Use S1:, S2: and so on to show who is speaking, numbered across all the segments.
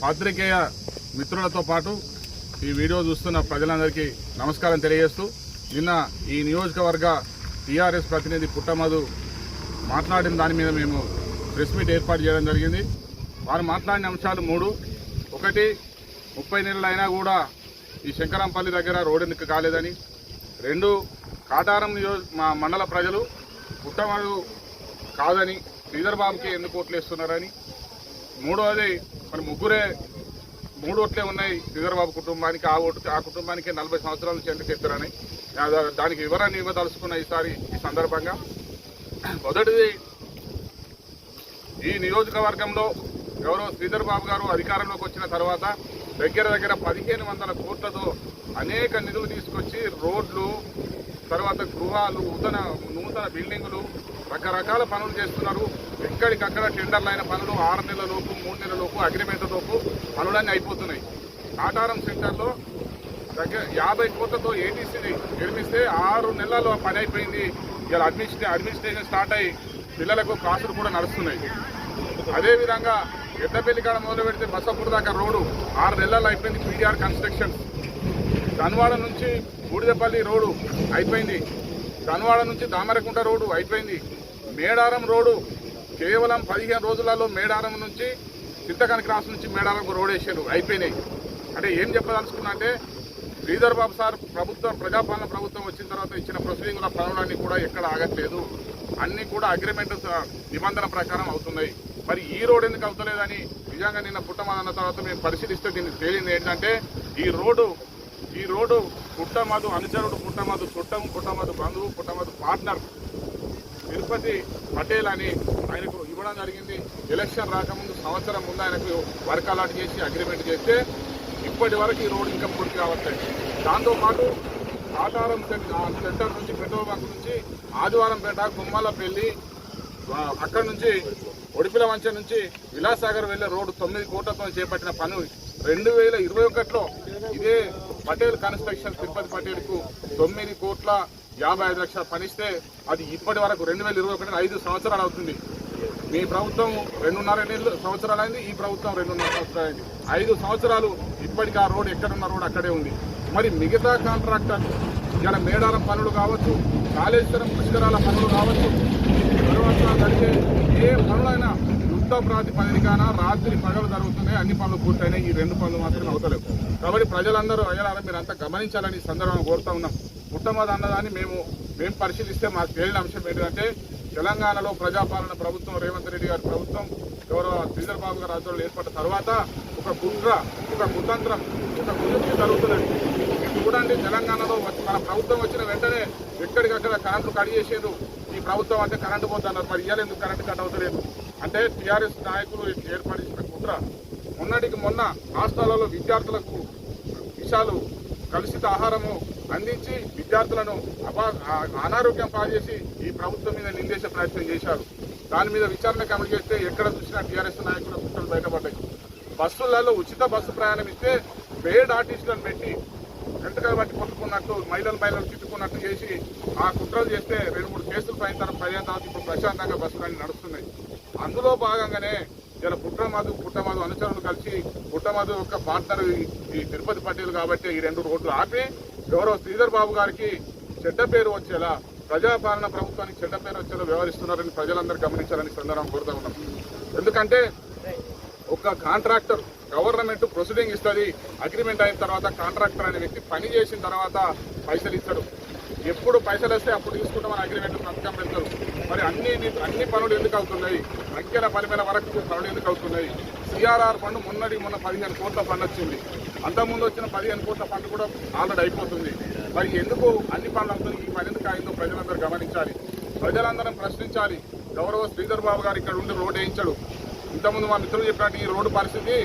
S1: పాత్రికేయ మిత్రులతో పాటు ఈ వీడియో చూస్తున్న ప్రజలందరికీ నమస్కారం తెలియజేస్తూ, నిన్న ఈ నియోజకవర్గ టీఆర్ఎస్ ప్రతినిధి పుట్టమధు మాట్లాడిన దాని మీద మేము ప్రెస్ మీట్ ఏర్పాటు చేయడం జరిగింది. వారు మాట్లాడిన అంశాలు 3. 1, 30 నెలలు అయినా కూడా ఈ శంకరంపల్లి దగ్గర రోడ్డు ఎందుకు కాలేదని. 2, కాటారం మా మండల ప్రజలు పుట్టమధు కాదని శ్రీధర్ బాబుకి ఎందుకు ఓట్లు వేస్తున్నారని. 3వది, మరి 3 ఓట్లే ఉన్నాయి శ్రీధర్ బాబు కుటుంబానికి, ఆ కుటుంబానికి 40 సంవత్సరాల నుంచి ఎందుకు ఎత్తారని దానికి వివరాన్ని ఇవ్వదలుచుకున్న ఈ సందర్భంగా. మొదటిది, ఈ నియోజకవర్గంలో గౌరవ శ్రీధర్ బాబు గారు అధికారంలోకి వచ్చిన తర్వాత దగ్గర 1500 కోట్లతో అనేక నిధులు తీసుకొచ్చి రోడ్లు, తర్వాత గృహాలు, నూతన బిల్డింగులు, రకరకాల పనులు చేస్తున్నారు. ఎక్కడికక్కడ టెండర్లు అయిన పనులు 6 నెలలలోపు, 3 నెలలలోపు, అగ్రిమెంట్లలోపు పనులన్నీ అయిపోతున్నాయి. కాటారం సెంటర్లో దగ్గర 50 కోట్లతో ఏటీసీని నిర్మిస్తే 6 నెలల్లో పని అయిపోయింది. ఇలా అడ్మినిస్ట్రేషన్ స్టార్ట్ అయ్యి పిల్లలకు క్లాసులు కూడా నడుస్తున్నాయి. అదేవిధంగా ఎడ్లపల్లి కాడ మొదలు పెడితే బసపూర్ దాకా రోడ్డు 6 నెలల్లో అయిపోయింది. PDR constructions. ధన్వాడ నుంచి బూడిదపల్లి రోడ్డు అయిపోయింది. ధన్వాడ నుంచి దామరకుంట రోడ్డు అయిపోయింది. మేడారం రోడ్డు కేవలం 15 రోజులలో మేడారం నుంచి చింతకాని క్రాస్ నుంచి మేడారం రోడ్ వేసారు, అయిపోయినాయి. అంటే ఏం చెప్పదలుచుకున్నా అంటే, శ్రీధర్ బాబు సార్ ప్రజాపాలన ప్రభుత్వం వచ్చిన తర్వాత ఇచ్చిన ప్రొసీడింగ్ల పనులన్నీ కూడా ఎక్కడ ఆగట్లేదు. అన్నీ కూడా అగ్రిమెంట్ నిబంధన ప్రకారం అవుతున్నాయి. మరి ఈ రోడ్ ఎందుకు అవుతలేదని నిజంగా నిన్న పుట్టమధు అన్న తర్వాత మేము పరిశీలిస్తే దీనికి తేలింది ఏంటంటే, ఈ రోడ్డు పుట్టమధు అనుచరుడు, పుట్టమధు చుట్టం, పుట్టమధు బంధువు, పుట్టమధు పార్ట్నర్ తిరుపతి పటేల్ అని ఆయనకు ఇవ్వడం జరిగింది. ఎలక్షన్ రాకముందు సంవత్సరం ముందు ఆయనకు వర్క్ అలాట్ చేసి అగ్రిమెంట్ చేస్తే ఇప్పటి వరకు ఈ రోడ్డు ఇంకా పూర్తి కావట్లేదు. దాంతోపాటు కాటారం సెంటర్ నుంచి పెట్రోల్ బంక్ నుంచి ఆదివారంపేట, గుమ్మలపల్లి, అక్కడి నుంచి ఒడిపిల వంచ నుంచి విలాసాగర్ వెళ్లే రోడ్డు 9 కోట్లతో చేపట్టిన పని 2021లో ఇదే పటేల్ కన్స్ట్రక్షన్ తిరుపతి పటేల్కు 9,50,00,000 పనిస్తే అది ఇప్పటి వరకు 2021 5 సంవత్సరాలు అవుతుంది. మీ ప్రభుత్వం 2.5 సంవత్సరాలు అయింది, ఈ ప్రభుత్వం 2.5 సంవత్సరాలు అయింది. 5 సంవత్సరాలు ఇప్పటికీ ఆ రోడ్డు ఎక్కడున్న రోడ్డు అక్కడే ఉంది. మరి మిగతా కాంట్రాక్టర్లు ఇలా మేడారం పనులు కావచ్చు, కాళేశ్వరం పుష్కరాల పనులు కావచ్చు, తర్వాత జరిగే ఏ పనులైనా యుద్ధ ప్రాతిపదికన రాత్రి పగలు జరుగుతున్నాయి. అన్ని పనులు పూర్తయినాయి. ఈ 2 పనులు మాత్రమే అవుతలేవు. కాబట్టి ప్రజలందరూ అయ్యారా మీరు అంతా గమనించాలని ఈ సందర్భంగా కోరుతా ఉన్నాం. పుట్టమధు అన్నదాన్ని మేము పరిశీలిస్తే మాకు తేలిన అంశం ఏంటంటే, తెలంగాణలో ప్రజాపాలన ప్రభుత్వం, రేవంత్ రెడ్డి గారి ప్రభుత్వం, గౌరవ శ్రీధర్ బాబు గారి ఆధ్వర్యంలో ఏర్పడిన తర్వాత ఒక కుట్ర, ఒక కుతంత్రం, ఒక కుయుక్తి జరుగుతున్నది. చూడండి, తెలంగాణలో మన ప్రభుత్వం వచ్చిన వెంటనే ఎక్కడికక్కడ కరెంటు కట్ చేసేది. ఈ ప్రభుత్వం అంటే కరెంటు పోతున్నారు. మరి ఇవాళ ఎందుకు కరెంటు కట్ అవుతలేదు అంటే టీఆర్ఎస్ నాయకులు ఏర్పడిన కుట్ర. మొన్నటికి మొన్న రాష్ట్రాలలో విద్యార్థులకు విషాలు కలుషిత ఆహారము అందించి విద్యార్థులను అనారోగ్యం పాల్చేసి ఈ ప్రభుత్వం మీద నిందేసే ప్రయత్నం చేశారు. దాని మీద విచారణ కమిటీ చేస్తే ఎక్కడ చూసినా టీఆర్ఎస్ నాయకుల కుట్రలు బయటపడ్డాయి. బస్సులలో ఉచిత బస్సు ప్రయాణం ఇస్తే పేడ్ ఆర్టిస్టులను పెట్టి వెంటకలు బట్టి కొట్టుకున్నట్టు, మహిళలు తిట్టుకున్నట్టు చేసి ఆ కుట్రలు చేస్తే 2-3 కేసులు పైన తర్వాత ఇప్పుడు ప్రశాంతంగా బస్సులన్నీ నడుస్తున్నాయి. అందులో భాగంగానే ఇలా పుట్టమధు అనుచరులు కలిసి పుట్టమధు యొక్క పార్ట్నర్ ఈ తిరుపతి పటేల్ కాబట్టి ఈ 2 రోడ్లు ఆపి గౌరవ శ్రీధర్ బాబు గారికి చెడ్డ పేరు వచ్చేలా, ప్రజాపాలన ప్రభుత్వానికి చెడ్డ పేరు వచ్చేలా వ్యవహరిస్తున్నారని ప్రజలందరూ గమనించాలని సందర్భం కోరుతా ఉన్నాం. ఎందుకంటే ఒక కాంట్రాక్టర్ గవర్నమెంట్ ప్రొసీడింగ్ ఇస్తుంది, అగ్రిమెంట్ అయిన తర్వాత కాంట్రాక్టర్ అనే వ్యక్తి పని చేసిన తర్వాత పైసలు ఇస్తాడు. ఎప్పుడు పైసలు వస్తే అప్పుడు తీసుకుంటామని అగ్రిమెంట్ పథకం పెడతారు. మరి అన్ని పనులు ఎందుకు అవుతున్నాయి? అంకెల పరిమిల వరకు పనులు ఎందుకు అవుతున్నాయి? సిఆర్ఆర్ ఫండ్ మొన్న 15 కోట్ల ఫండ్ వచ్చింది. అంతకుముందు వచ్చిన 15 కోట్ల ఫండ్ కూడా ఆల్రెడీ అయిపోతుంది. మరి ఎందుకు అన్ని పనులు అవుతుంది? ఈ పని ఎందుకు అయిందో ప్రజలందరూ గమనించాలి, ప్రజలందరం ప్రశ్నించాలి. గౌరవ శ్రీధర్ బాబు గారు ఇక్కడ ఉండి రోడ్డు వేయించాడు. ఇంతకుముందు మా మిత్రులు చెప్పినట్టు ఈ రోడ్డు పరిస్థితి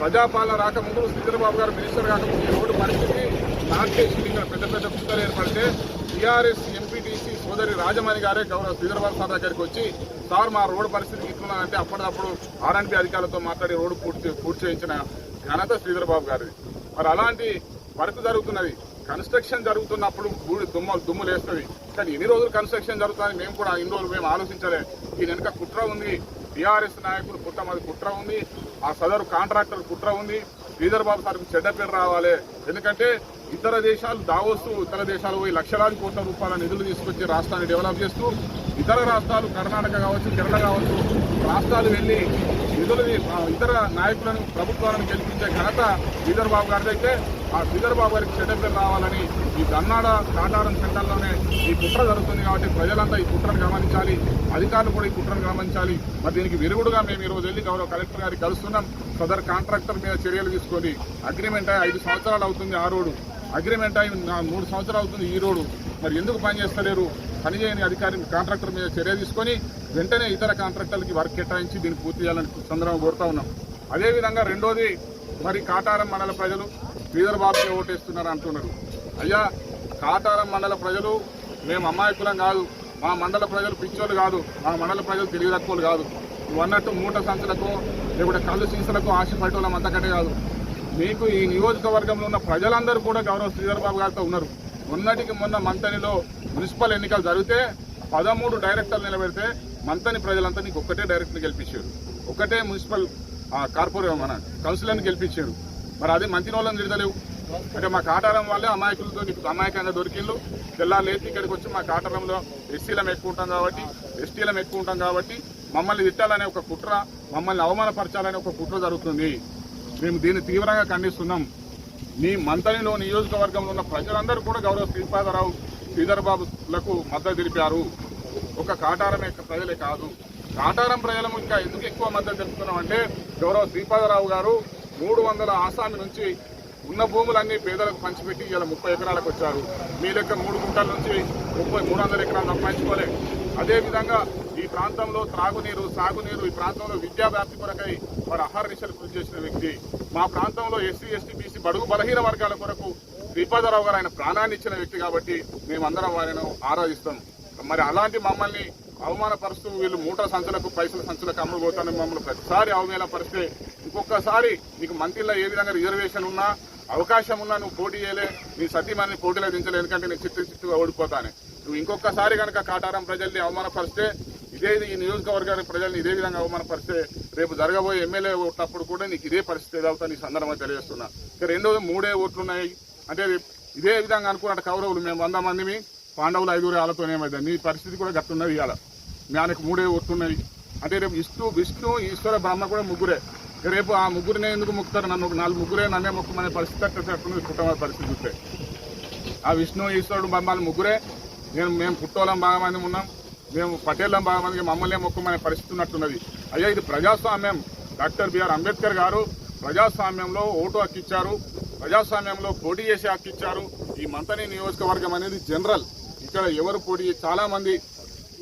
S1: ప్రజాపాలన రాకముందు, శ్రీధర్ బాబు గారు మినిస్టర్ కాకముందు ఈ రోడ్డు పరిస్థితి నాటేసి ఇక్కడ పెద్ద కుక్కలు ఏర్పడితే టీఆర్ఎస్ ఎంపీటీసీ సోదరి రాజమణి గారే గౌరవ శ్రీధర్ బాబు సార్ దగ్గరికి వచ్చి, సార్ మా రోడ్డు పరిస్థితి ఇస్తున్నానంటే అప్పటికప్పుడు ఆర్ఎండ్బి అధికారులతో మాట్లాడి రోడ్డు పూర్తి చేయించిన ఘనత శ్రీధర్ బాబు గారిది. మరి అలాంటి వర్క్ జరుగుతున్నది. కన్స్ట్రక్షన్ జరుగుతున్నప్పుడు దుమ్ము లేస్తుంది. కానీ ఎన్ని రోజులు కన్స్ట్రక్షన్ జరుగుతుంది మేము కూడా ఇన్ని రోజులు మేము ఆలోచించలే. దీని వెనుక కుట్ర ఉంది, టీఆర్ఎస్ నాయకులు కుట్ర ఉంది, ఆ సదరు కాంట్రాక్టర్ కుట్ర ఉంది. శ్రీధర్ బాబు సార్కు చెడ్డ పేరు రావాలి. ఎందుకంటే ఇతర దేశాలు దావోస్తూ ఇతర దేశాలు పోయి లక్షలాది కోట్ల రూపాయల నిధులు తీసుకొచ్చి రాష్ట్రాన్ని డెవలప్ చేస్తూ ఇతర రాష్ట్రాలు కర్ణాటక కావచ్చు, కేరళ కావచ్చు రాష్ట్రాలు వెళ్ళి నిధులు ఇతర నాయకులను ప్రభుత్వాలను గెలిపించే ఘనత శ్రీధర్ బాబు గారిదైతే ఆ శ్రీధర్ బాబు గారికి చెడ్డ పేరు రావాలని ఈ దన్నాడ కాటారం సెంటర్లోనే ఈ కుట్ర జరుగుతుంది. కాబట్టి ప్రజలంతా ఈ కుట్రను గమనించాలి, అధికారులు కూడా ఈ కుట్రను గమనించాలి. మరి దీనికి విరుగుడుగా మేము ఈరోజు వెళ్ళి గౌరవ కలెక్టర్ గారికి కలుస్తున్నాం. సదర్ కాంట్రాక్టర్ మీద చర్యలు తీసుకొని అగ్రిమెంట్ అయ్యి 5 సంవత్సరాలు అవుతుంది ఆ రోడ్డు, అగ్రిమెంట్ అయి 3 సంవత్సరాలు అవుతుంది ఈ రోడ్డు. మరి ఎందుకు పని చేస్తలేరు? పనిచేయని అధికారి కాంట్రాక్టర్ మీద చర్య తీసుకొని వెంటనే ఇతర కాంట్రాక్టర్లకి వర్క్ కేటాయించి దీన్ని పూర్తి చేయాలని సందర్భంగా కోరుతా ఉన్నాం. అదేవిధంగా రెండోది, మరి కాటారం మండల ప్రజలు శ్రీధర్ బాబుకి ఓటేస్తున్నారు అంటున్నారు. అయ్యా, కాటారం మండల ప్రజలు మేము అమాయకులం కాదు, మా మండల ప్రజలు పిచ్చోళ్ళు కాదు, మా మండల ప్రజలు తెలివి తక్కువలు కాదు. నువ్వు అన్నట్టు మూట సంచులకు లేకుంటే కళ్ళు సీసలకు ఆశపడేవాళ్ళం అంతకంటే కాదు. మీకు ఈ నియోజకవర్గంలో ఉన్న ప్రజలందరూ కూడా గౌరవ శ్రీధర్ బాబు గారితో ఉన్నారు. మొన్నటికి మొన్న మంతనిలో మున్సిపల్ ఎన్నికలు జరిగితే 13 డైరెక్టర్లు నిలబెడితే మంతని ప్రజలంతా నీకు ఒక్కటే డైరెక్టర్ని గెలిపించారు, ఒక్కటే మున్సిపల్ కార్పొరేట్ మన కౌన్సిలర్ని గెలిపించారు. మరి అది మంత్రి వాళ్ళని తిడతలేవు అంటే మా కాటారం వాళ్ళే అమాయకులతో అమాయకంగా దొరికిళ్ళు. తెల్లాలేసి ఇక్కడికి వచ్చి మా కాటారంలో ఎస్సీలం ఎక్కువ ఉంటాం కాబట్టి, ఎస్టీలం ఎక్కువ ఉంటాం కాబట్టి మమ్మల్ని తిట్టాలనే ఒక కుట్ర, మమ్మల్ని అవమానపరచాలనే ఒక కుట్ర జరుగుతుంది. మేము దీన్ని తీవ్రంగా ఖండిస్తున్నాం. మీ మంతనిలో నియోజకవర్గంలో ఉన్న ప్రజలందరూ కూడా గౌరవ శ్రీధర్ బాబులకు మద్దతు తెలిపారు. ఒక కాటారం ప్రజలే కాదు, కాటారం ప్రజలకు ఇంకా ఎందుకు ఎక్కువ మద్దతు తెలుపుతున్నామంటే గౌరవ శ్రీపాదరావు గారు 300 ఆసామి నుంచి ఉన్న భూములన్నీ పేదలకు పంచిపెట్టి ఇలా 30 ఎకరాలకు వచ్చారు. మీ లెక్క 3 గుంటల నుంచి 300 ఎకరాలు సంపాదించుకోలే. అదేవిధంగా ఈ ప్రాంతంలో త్రాగునీరు, సాగునీరు, ఈ ప్రాంతంలో విద్యా వ్యాప్తి కొరకై వారు అహర్నిశలు కృషి చేసిన వ్యక్తి. మా ప్రాంతంలో ఎస్సీ, ఎస్టీ, బీసీ బడుగు బలహీన వర్గాల కొరకు శ్రీపాదరావు గారు ఆయన ప్రాణాన్ని ఇచ్చిన వ్యక్తి కాబట్టి మేమందరం వారిని ఆరాధిస్తాం. మరి అలాంటి మమ్మల్ని అవమానపరుస్తూ వీళ్ళు మూట సంచులకు పైసల సంచులకు అమ్ముడుపోతానని మమ్మల్ని ప్రతిసారి అవమానపరిస్తే ఇంకొకసారి నీకు మంత్రిలో ఏ విధంగా రిజర్వేషన్ ఉన్నా అవకాశం ఉన్నా నువ్వు పోటీ చేయలే, నీ సతీమణిని పోటీలో దించలే, ఎందుకంటే నేను చిట్టుగా ఓడిపోతాను. నువ్వు ఇంకొకసారి కనుక కాటారం ప్రజల్ని అవమానపరిస్తే, ఈ నియోజకవర్గానికి ప్రజల్ని ఇదే విధంగా అవమానపరిస్తే రేపు జరగబోయే ఎమ్మెల్యే ఓట్లప్పుడు కూడా నీకు ఇదే పరిస్థితి ఎదుగుతా నీ సందర్భంగా తెలియజేస్తున్నా. ఇక రెండోది 3 ఓట్లున్నాయి అంటే ఇదే విధంగా అనుకున్నట్టు కౌరవులు మేము 100 మందిని, పాండవులు 5 వాళ్ళతోనేమైంది. నీ పరిస్థితి కూడా గట్టున్నది. ఇవాళ ఆయనకు 3 ఓట్లున్నాయి అంటే రేపు విష్ణు ఈశ్వర బ్రహ్మ కూడా ముగ్గురే. రేపు ఆ ముగ్గురినే ఎందుకు మొక్కుతారు? నన్ను 4 ముగ్గురే నన్నే మొక్కుమనే పరిస్థితి అట్లా కుటుంబ పరిస్థితి చూస్తే ఆ విష్ణు ఈశ్వరుడు బ్రహ్మాలు ముగ్గురే. మేము పుట్టోళ్ళం బాగా మంది ఉన్నాం, మేము పటేళ్ళం బాగా మందికి మమ్మల్ని మొక్కుమనే పరిస్థితి ఉన్నట్టున్నది. అయ్యా, ఇది ప్రజాస్వామ్యం. డాక్టర్ బిఆర్ అంబేద్కర్ గారు ప్రజాస్వామ్యంలో ఓటు హక్కు ఇచ్చారు, ప్రజాస్వామ్యంలో పోటీ చేసే హక్కు ఇచ్చారు. ఈ మంతని నియోజకవర్గం అనేది జనరల్. ఇక్కడ ఎవరు పోటీ, చాలా మంది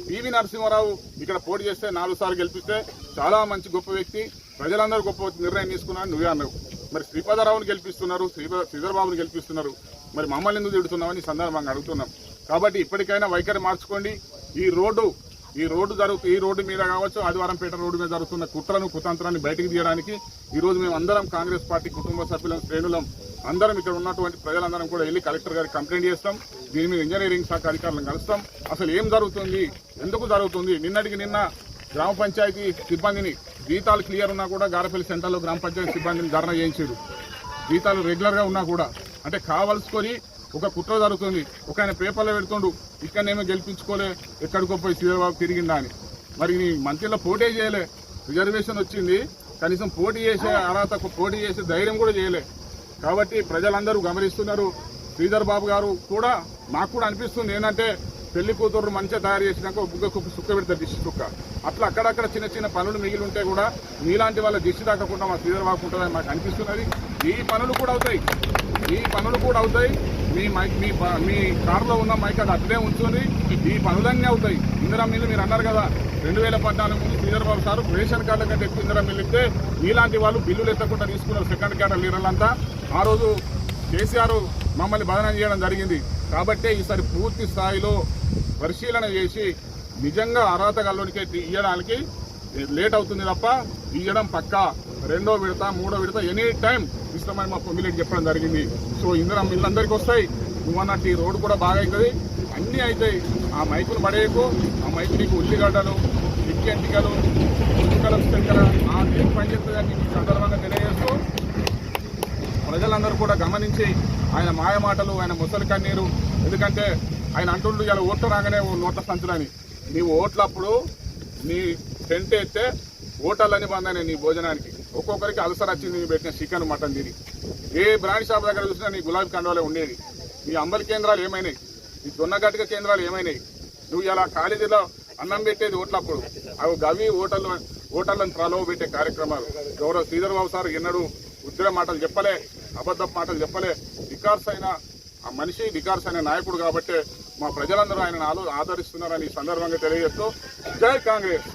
S1: పివి నరసింహారావు ఇక్కడ పోటీ చేస్తే 4 సార్లు గెలిపిస్తే చాలా మంచి గొప్ప వ్యక్తి, ప్రజలందరూ గొప్ప నిర్ణయం తీసుకున్నారు. నువ్వే అన్నావు. మరి శ్రీపాదరావుని గెలిపిస్తున్నారు, శ్రీధర్ బాబుని గెలిపిస్తున్నారు, మరి మమ్మల్ని ఎందుకు తిడుతున్నామని సందర్భంగా అడుగుతున్నాం. కాబట్టి ఇప్పటికైనా వైఖరి మార్చుకోండి. ఈ రోడ్డు మీద కావచ్చు, ఆదివారంపేట రోడ్డు మీద జరుగుతున్న కుట్రను కుతంత్రాన్ని బయటకు తీయడానికి ఈరోజు మేము అందరం కాంగ్రెస్ పార్టీ కుటుంబ సభ్యులం, శ్రేణులం అందరం ఇక్కడ ఉన్నటువంటి ప్రజలందరం కూడా వెళ్ళి కలెక్టర్ గారికి కంప్లైంట్ చేస్తాం. దీని మీద ఇంజనీరింగ్ శాఖ అధికారులను కలుస్తాం. అసలు ఏం జరుగుతుంది, ఎందుకు జరుగుతుంది? నిన్నటికి నిన్న గ్రామ పంచాయతీ సిబ్బందిని జీతాలు క్లియర్ ఉన్నా కూడా గారపల్లి సెంటర్లో గ్రామ పంచాయతీ సిబ్బందిని ధర్నా చేయించారు. జీతాలు రెగ్యులర్గా ఉన్నా కూడా అంటే కావలసుకొని ఒక కుట్ర జరుగుతుంది. ఒక ఆయన పేపర్లో పెడుతుండు, ఇక్కడనేమో గెలిపించుకోలే, ఎక్కడికో పోయి శ్రీధర్బాబు తిరిగిందా అని. మరి నీ మంత్రిలో పోటీ చేయలే, రిజర్వేషన్ వచ్చింది, కనీసం పోటీ చేసే అర్హత, పోటీ చేసే ధైర్యం కూడా చేయలే. కాబట్టి ప్రజలందరూ గమనిస్తున్నారు. శ్రీధర్ బాబు గారు కూడా మాకు కూడా అనిపిస్తుంది ఏంటంటే పెళ్లి కూతురు మంచిగా తయారు చేసినాక బుగ్గ సుక్క పెడతారు, దిష్టి చుక్క. అట్లా అక్కడక్కడ చిన్న చిన్న పనులు మిగిలి ఉంటే కూడా మీలాంటి వాళ్ళ దిష్టి తాకకుండా మా శ్రీధర్ బాబు ఉంటుందని మాకు అనిపిస్తున్నది. ఈ పనులు కూడా అవుతాయి. మీ కారులో ఉన్న మైక్ అది అట్లే ఉంచుకొని ఈ పనులన్నీ అవుతాయి. ఇందిరా మిల్లు మీరు అన్నారు కదా, 2014 ముందు శ్రీధర్ బాబు సార్ రేషన్ కార్డుల కంటే ఎక్కువ ఇందిరా మిల్లు ఇస్తే మీలాంటి వాళ్ళు బిల్లులు ఎత్తకుండా తీసుకున్నారు సెకండ్ క్యాటర్ లీడర్లంతా. ఆ రోజు కేసీఆర్ మమ్మల్ని బదనం చేయడం జరిగింది. కాబట్టే ఈసారి పూర్తి స్థాయిలో పరిశీలన చేసి నిజంగా అర్హత గల్లోనికే ఇవ్వడానికి లేట్ అవుతుంది తప్ప ఇవ్వడం పక్కా. 2వ విడత 3వ విడత ఎనీ టైం ఇస్తామని మా పొంగిలేకి చెప్పడం జరిగింది. సో ఇందిరా మిల్లందరికీ వస్తాయి, నువ్వన్నట్టు ఈ రోడ్డు కూడా బాగా అవుతుంది, అన్నీ అవుతాయి. ఆ మైకులు పడేయకు, ఆ మైకు నీకు ఉల్లిగడ్డలు, చిక్కెంటికలు, ఉల్లికలకు పెంకల ఆ తీరు పనిచేస్తుందని ఈ సందర్భంగా తెలియజేస్తూ ప్రజలందరూ కూడా గమనించి ఆయన మాయ మాటలు, ఆయన ముసలి కన్నీరు, ఎందుకంటే ఆయన అంటుండు ఇలా ఓట్లు రాగానే నోట్ల సంచులని. నీవు ఓట్లప్పుడు నీ టెంట్ ఎత్తే ఓటర్లని బంధానే నీ భోజనానికి. ఒక్కొక్కరికి అల్సర్ వచ్చింది నీ పెట్టిన చికెన్ మటన్ తిని. ఏ బ్రాండ్ షాప్ దగ్గర చూసినా నీ గులాబీ కండవాలే ఉండేది. నీ అంబలి కేంద్రాలు ఏమైనాయి, నీ జొన్నగట్టిక కేంద్రాలు ఏమైనాయి. నువ్వు ఇలా కాలేజీలో అన్నం పెట్టేది ఓట్లప్పుడు, అవి గవి ఓటర్లను ప్రలోభ పెట్టే కార్యక్రమాలు. గౌరవ శ్రీధర్ బాబు సార్ ఎన్నడూ ఉద్ర మాటలు చెప్పలే, అబద్ధపు మాటలు చెప్పలే. డికార్స్ అయిన ఆ మనిషి, డికార్స్ అయిన నాయకుడు కాబట్టి మా ప్రజలందరూ ఆయన ఆదరిస్తున్నారని ఈ సందర్భంగా తెలియజేస్తూ జై కాంగ్రెస్.